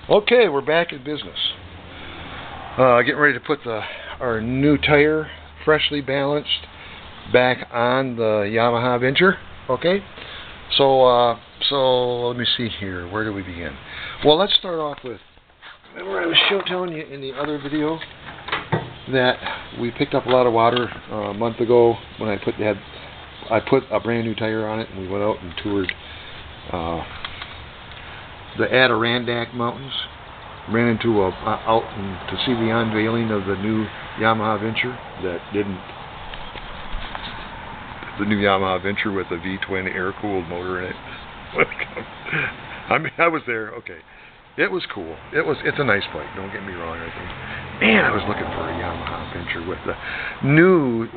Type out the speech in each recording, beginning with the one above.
Okay, we're back in business. Getting ready to put our new tire, freshly balanced, back on the Yamaha Venture. Okay, so let me see here. Where do we begin? Well, let's start off with. Remember, I was telling you in the other video that we picked up a lot of water a month ago when I put a brand new tire on it, and we went out and toured the Adirondack Mountains. Ran into to see the unveiling of the new Yamaha Venture the new Yamaha Venture with a V-twin air-cooled motor in it. I mean, I was there. Okay, it was cool. It's a nice bike. Don't get me wrong. Man, I was looking for a Yamaha Venture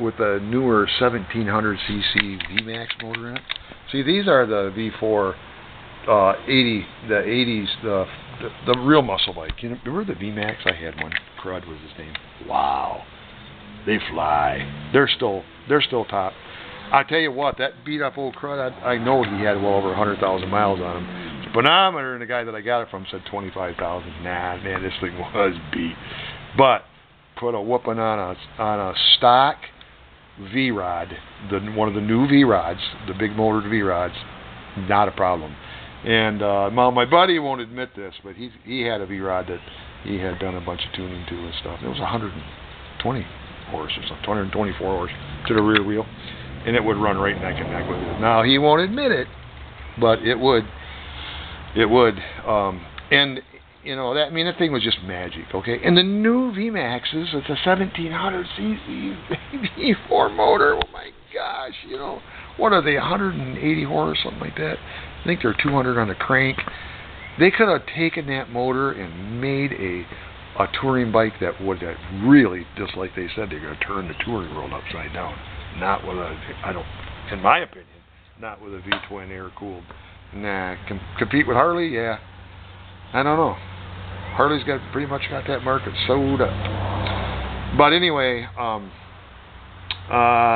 with a newer 1700cc VMAX motor in it. See, these are the V4 the 80s, the real muscle bike. You know, remember the VMAX? I had one. Crud was his name. Wow, they fly. They're still top. I tell you what, that beat up old crud. I know he had well over 100,000 miles on him. The pedometer and the guy that I got it from said 25,000. Nah, man, this thing was beat. But put a whooping on a stock V-rod, one of the new V-rods, the big motored V-rods, not a problem. And my buddy won't admit this, but he had a V-rod that he had done a bunch of tuning to and stuff. It was 120 horse or something, 124 horse to the rear wheel, and it would run right neck and neck with it. Now he won't admit it, but it would. And you know that. I mean, that thing was just magic. Okay, and the new VMAXs, it's a 1700cc V4 motor. Oh my gosh, you know. What are they, 180 horse, something like that? I think they're 200 on the crank. They could have taken that motor and made a touring bike that would have really, just like they said, they're going to turn the touring world upside down. Not with in my opinion, not with a V-twin air-cooled. Nah, compete with Harley? Yeah. I don't know. Harley's pretty much got that market sewed up. But anyway,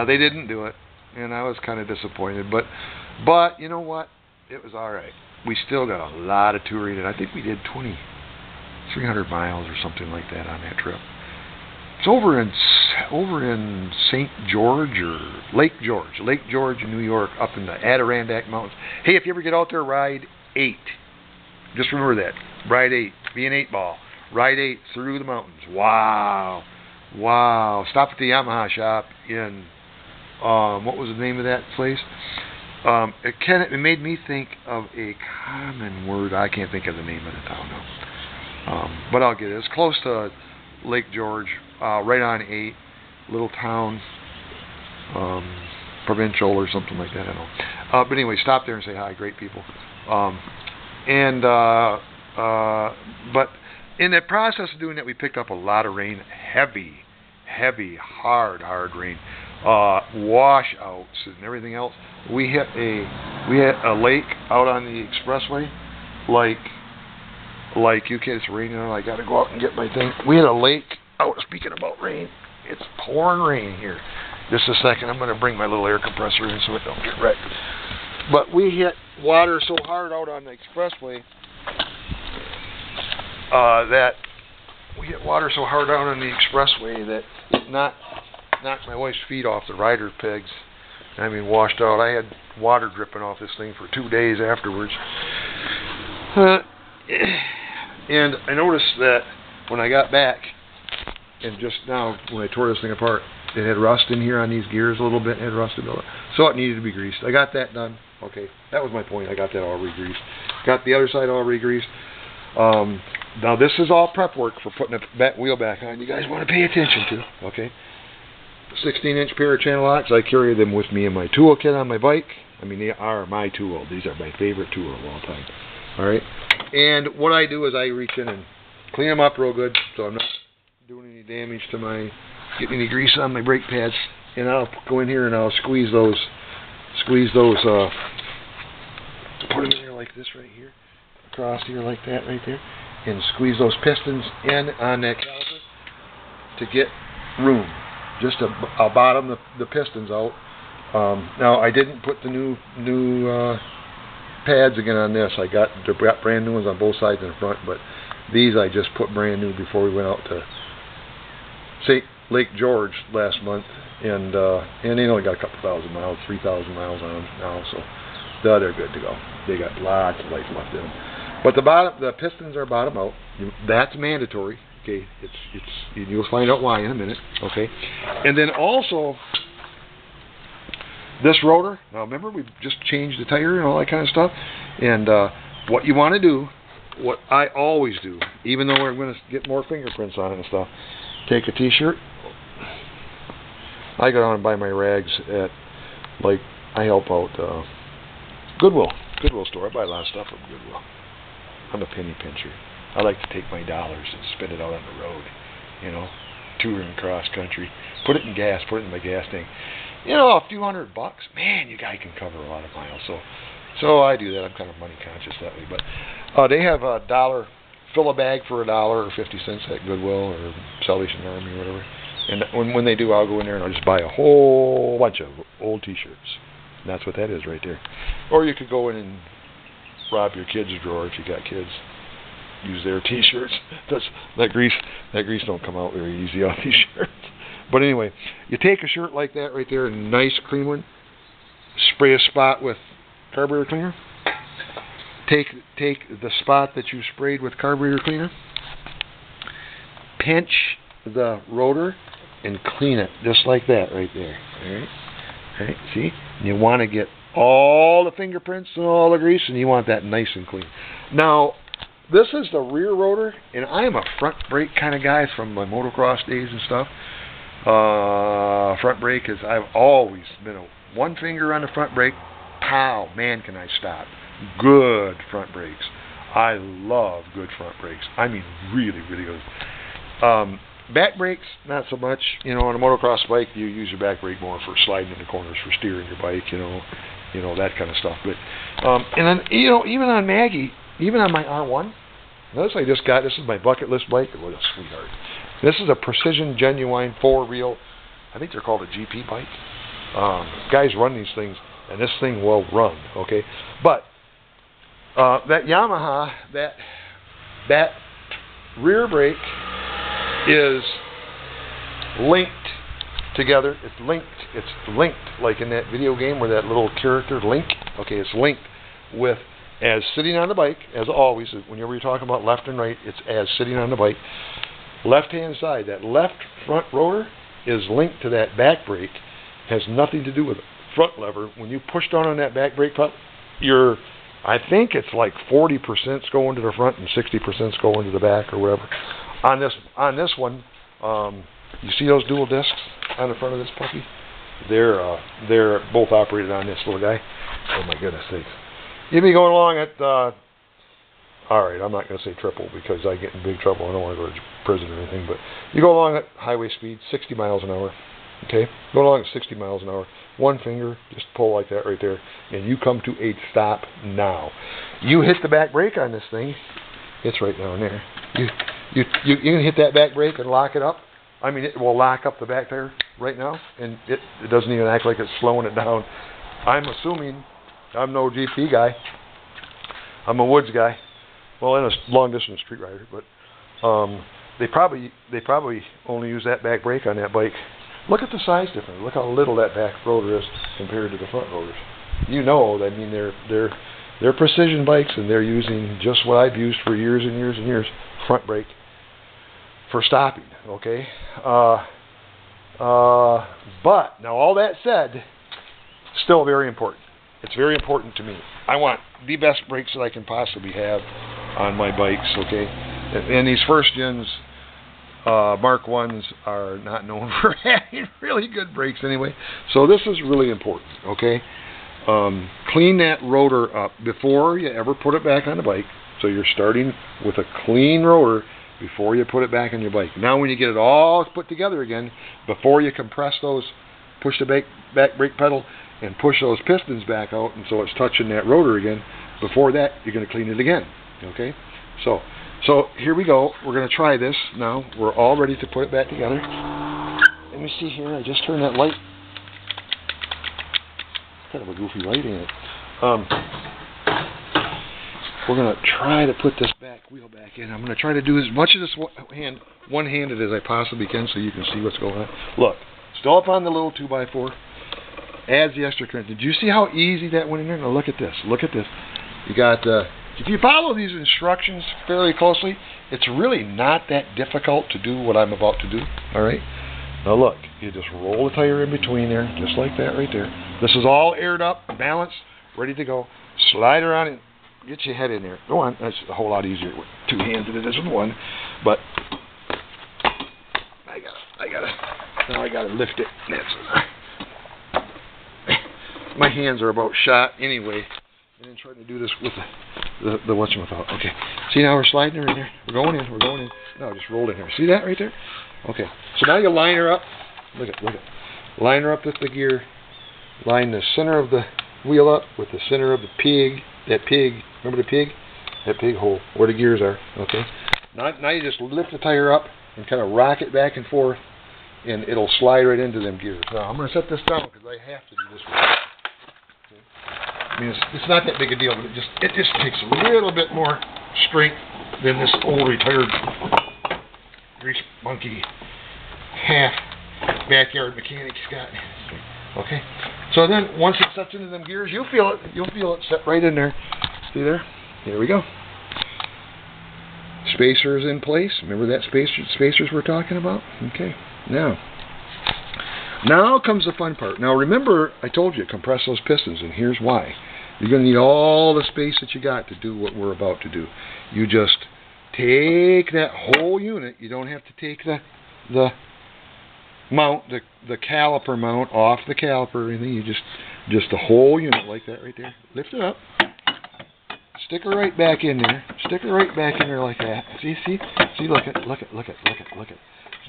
they didn't do it. And I was kind of disappointed, but you know what? It was all right. We still got a lot of touring, and I think we did 2,300 miles or something like that on that trip. It's over in St. George or Lake George, New York, up in the Adirondack Mountains. Hey, if you ever get out there, ride 8. Just remember that. Ride 8. Be an 8-ball. Ride 8 through the mountains. Wow. Stop at the Yamaha shop in. What was the name of that place? It made me think of a common word. I can't think of the name of the town now. But I'll get it. It's close to Lake George, right on 8, little town, provincial or something like that. I don't know. But anyway, stop there and say hi. Great people. But in the process of doing that, we picked up a lot of rain. Heavy, hard rain. Washouts and everything else. We hit a lake out on the expressway, like you kids, it's raining. I got to go out and get my thing. We had a lake out. Speaking about rain, it's pouring rain here. Just a second, I'm going to bring my little air compressor in so it don't get wrecked. But we hit water so hard out on the expressway that it knocked my wife's feet off the rider pegs. I mean, washed out. I had water dripping off this thing for 2 days afterwards. And I noticed that when I got back, and just now when I tore this thing apart, it had rust in here on these gears a little bit. It had rusted a little. So it needed to be greased. I got that done. Okay, that was my point. I got that all re-greased. Got the other side all re-greased. Now this is all prep work for putting the wheel back on. You guys want to pay attention to, okay? 16-inch pair of channel locks. I carry them with me in my toolkit on my bike. I mean, they are my tool. These are my favorite tool of all time. All right? And what I do is I reach in and clean them up real good so I'm not doing any damage to getting any grease on my brake pads. And I'll go in here and I'll squeeze those, put them in there like this right here, across here like that right there, and squeeze those pistons in on that caliper to get room. Just to bottom the pistons out. Now I didn't put the new pads again on this. I got brand new ones on both sides and the front, but These I just put brand new before we went out to St. Lake George last month, and they only got a couple thousand miles, 3,000 miles on them now, so they're good to go. They got lots of life left in them. But the pistons are bottom out. That's mandatory. Okay, you'll find out why in a minute. Okay, and then also this rotor. Now remember, we just changed the tire and all that kind of stuff. And what you want to do, what I always do, even though we're going to get more fingerprints on it and stuff, take a T-shirt. I go down and buy my rags at, like, I help out Goodwill store. I buy a lot of stuff from Goodwill. I'm a penny pincher. I like to take my dollars and spend it out on the road, you know, touring cross country. Put it in gas, put it in my gas tank. You know, a few $100, man, you guy can cover a lot of miles. So I do that. I'm kind of money conscious that way. But they have $1, fill a bag for $1 or 50 cents at Goodwill or Salvation Army or whatever. And when they do, I'll go in there and I'll just buy a whole bunch of old T-shirts. And that's what that is right there. Or you could go in and rob your kids' drawer if you got kids. Use their T-shirts. That grease don't come out very easy on these shirts. But anyway, you take a shirt like that right there, a nice clean one. Spray a spot with carburetor cleaner. Take the spot that you sprayed with carburetor cleaner. Pinch the rotor and clean it just like that right there. All right. See? And you want to get all the fingerprints and all the grease, and you want that nice and clean. Now, this is the rear rotor, and I am a front brake kind of guy from my motocross days and stuff. Front brake is, I've always been a one finger on the front brake. Pow, man, can I stop. Good front brakes. I love good front brakes. I mean, really, really good. Back brakes, not so much. You know, on a motocross bike, you use your back brake more for sliding in the corners, for steering your bike, you know, that kind of stuff. But, and then, you know, even on Maggie, even on my R1, notice I just got, this is my bucket list bike. What a sweetheart. This is a Precision Genuine 4-wheel, I think they're called a GP bike. Guys run these things, and this thing will run, okay? But that Yamaha, that rear brake is linked together. It's linked like in that video game where that little character Link. Okay, it's linked with as sitting on the bike, as always. Whenever you're talking about left and right, it's as sitting on the bike. Left hand side, that left front rotor is linked to that back brake. Has nothing to do with the front lever. When you push down on that back brake pedal, I think it's like 40% going to the front and 60% going to the back or whatever. On this one, you see those dual discs on the front of this puppy? They're both operated on this little guy. Oh my goodness sakes! You'd be going along at all right, I'm not going to say triple because I get in big trouble. I don't want to go to prison or anything. But you go along at highway speed, 60 miles an hour. Okay, go along at 60 miles an hour. One finger, just pull like that right there, and you come to a stop now. You hit the back brake on this thing. It's right down there. You can hit that back brake and lock it up. I mean, it will lock up the back tire right now, and it doesn't even act like it's slowing it down. I'm assuming, I'm no GP guy. I'm a woods guy. Well, and a long-distance street rider, but they probably only use that back brake on that bike. Look at the size difference. Look how little that back rotor is compared to the front rotors. You know, I mean, they're precision bikes, and they're using just what I've used for years and years and years, front brake for stopping. Okay, but now all that said, still very important. It's very important to me. I want the best brakes that I can possibly have on my bikes, okay? And these first gens, Mark 1s, are not known for having really good brakes anyway. So this is really important, okay? Clean that rotor up before you ever put it back on the bike. So you're starting with a clean rotor before you put it back on your bike. Now when you get it all put together again, before you compress those, push the back brake pedal and push those pistons back out, and so it's touching that rotor again. Before that, you're going to clean it again. Okay? So here we go. We're going to try this now. We're all ready to put it back together. Let me see here. I just turned that light. Kind of a goofy light in it. we're going to try to put this back wheel back in. I'm going to try to do as much of this one-handed as I possibly can so you can see what's going on. Look, still up on the little 2x4. Adds the extra current. Did you see how easy that went in there? Now look at this. Look at this. You got, if you follow these instructions fairly closely, it's really not that difficult to do what I'm about to do. All right? Now look, you just roll the tire in between there, just like that right there. This is all aired up, balanced, ready to go. Slide around and get your head in there. Go on. That's a whole lot easier with two hands than it is with one. But now I gotta lift it. My hands are about shot anyway. And then trying to do this with the whatchamacallit. Okay. See, now we're sliding her in there. We're going in. We're going in. No, just roll in here. See that right there? Okay. So now you line her up. Look at. Line her up with the gear. Line the center of the wheel up with the center of the pig. That pig. Remember the pig? That pig hole where the gears are. Okay. Now you just lift the tire up and kind of rock it back and forth, and it'll slide right into them gears. Now I'm going to set this down because I have to do this one. I mean, it's not that big a deal, but it just takes a little bit more strength than this old retired grease monkey half backyard mechanic's got. Okay, so then once it sets into them gears, you'll feel it set right in there. See there? Here we go. Spacer is in place. Remember that spacers we're talking about? Okay, now comes the fun part. Now remember, I told you, compress those pistons, and here's why. You're going to need all the space that you got to do what we're about to do. You just take that whole unit. You don't have to take the mount, the caliper mount off the caliper or anything. You just the whole unit like that right there. Lift it up. Stick her right back in there. Stick her right back in there like that. See, look at.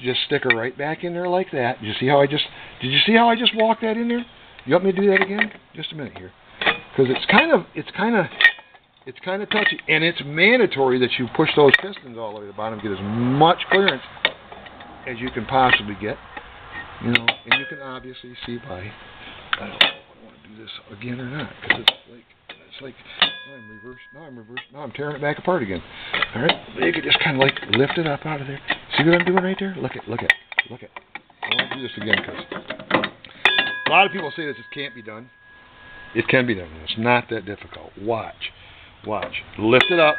Just stick her right back in there like that. Did you see how I just walked that in there? You want me to do that again? Just a minute here. Because it's kind of touchy, and it's mandatory that you push those pistons all the way to the bottom, get as much clearance as you can possibly get. You know, and you can obviously see by, I don't know if I want to do this again or not, because it's like now I'm reversed, now I'm tearing it back apart again. All right, you could just kind of like lift it up out of there. See what I'm doing right there? Look at. I want to do this again because a lot of people say this can't be done. It can be done. It's not that difficult. Watch. Lift it up.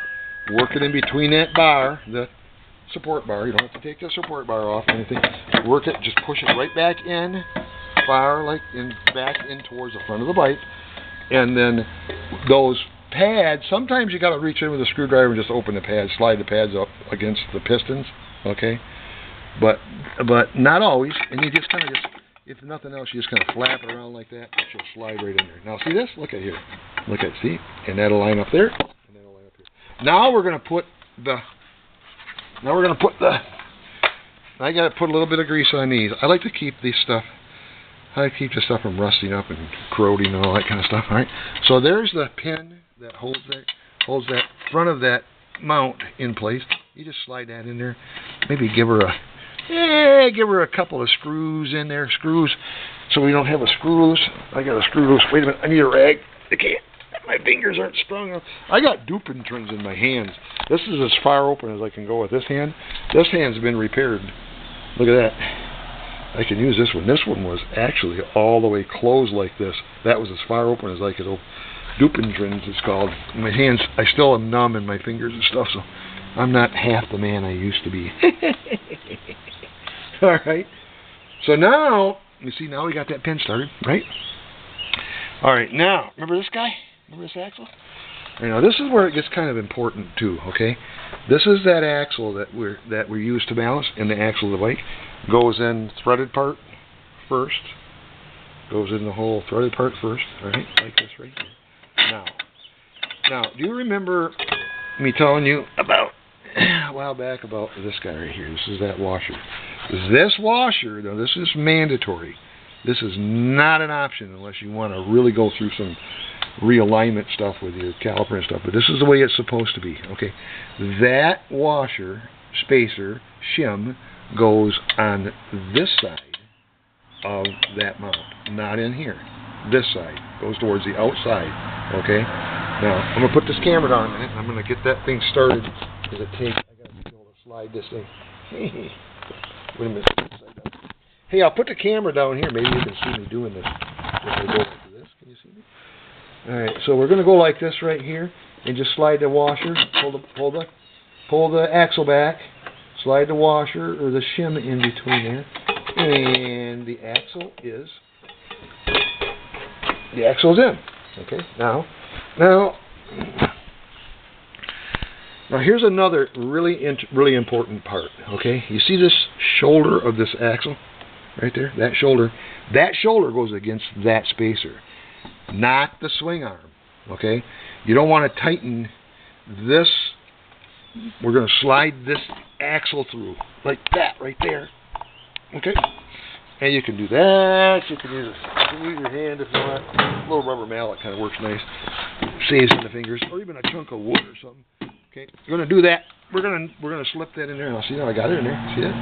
Work it in between that bar, the support bar. You don't have to take the support bar off or anything. Work it. Just push it right back in, back in towards the front of the bike, and then those pads. Sometimes you got to reach in with a screwdriver and just open the pads, slide the pads up against the pistons. Okay, but not always. And you just kind of if nothing else, you just kind of flap it around like that, and she'll slide right in there. Now see this? Look at here. See? And that'll line up there, and that'll line up here. Now we're going to put I got to put a little bit of grease on these. I like to keep this stuff from rusting up and corroding and all that kind of stuff. All right. So there's the pin that holds that front of that mount in place. You just slide that in there. Maybe give her a couple of screws in there. Screws, so we don't have a screw loose. I got a screw loose. Wait a minute. I need a rag. I can't. My fingers aren't strong enough. I got duping trims in my hands. This is as far open as I can go with this hand. This hand's been repaired. Look at that. I can use this one. This one was actually all the way closed like this. That was as far open as I could open. Duping trims, it's called. My hands, I still am numb in my fingers and stuff, so I'm not half the man I used to be. All right. So now, you see, now we got that pin started, right? All right, now, remember this guy? Remember this axle? Now, this is where it gets kind of important, too, okay? This is that axle that we use to balance, and the axle of the bike goes in threaded part first. Goes in the whole threaded part first, all right? Like this right here. Now, do you remember me telling you about a while back about this guy right here? This is that washer. This washer, though, this is mandatory. This is not an option unless you want to really go through some realignment stuff with your caliper and stuff. But this is the way it's supposed to be. Okay, that washer, spacer, shim goes on this side of that mount, not in here. This side goes towards the outside. Okay, Now, I'm going to put this camera down a minute. I'm going to get that thing started. Because it takes, I got to be able to slide this thing. Wait a minute. Hey, I'll put the camera down here. Maybe you can see me doing this. If I go like this, can you see me? Alright, so we're going to go like this right here. And just slide the washer. Pull the axle back. Slide the washer or the shim in between there. And the axle is in. Okay, now here's another really important part. Okay, you see this shoulder of this axle right there? That shoulder goes against that spacer, not the swing arm. Okay, you don't want to tighten this. We're going to slide this axle through like that right there. Okay, and you can do that. You can use your hand if you want. A little rubber mallet kind of works nice. Saves in the fingers, or even a chunk of wood or something. Okay, we're going to do that. We're going to slip that in there. Now, see how I got it in there? See that?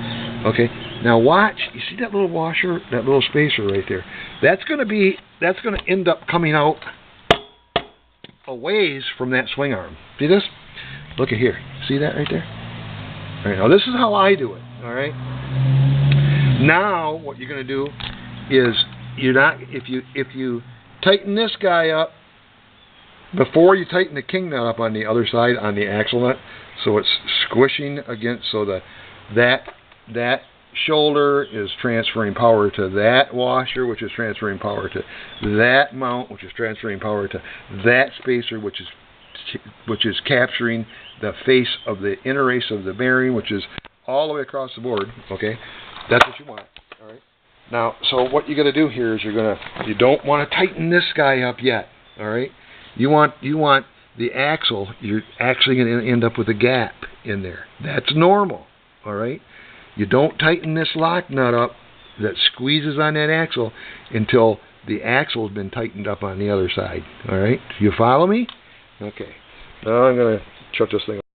Okay. Now watch. You see that little washer, that little spacer right there? That's going to end up coming out a ways from that swing arm. See this? Look at here. See that right there? All right. Now this is how I do it. All right. Now what you're going to do is if you tighten this guy up before you tighten the king nut up on the other side on the axle nut, so it's squishing against, so that shoulder is transferring power to that washer, which is transferring power to that mount, which is transferring power to that spacer, which is capturing the face of the inner race of the bearing, which is all the way across the board. Okay, that's what you want. All right. Now, so what you got to do here is you don't want to tighten this guy up yet. All right. You want the axle. You're actually going to end up with a gap in there. That's normal. All right. You don't tighten this lock nut up that squeezes on that axle until the axle has been tightened up on the other side. All right. You follow me? Okay. Now I'm going to shut this thing off.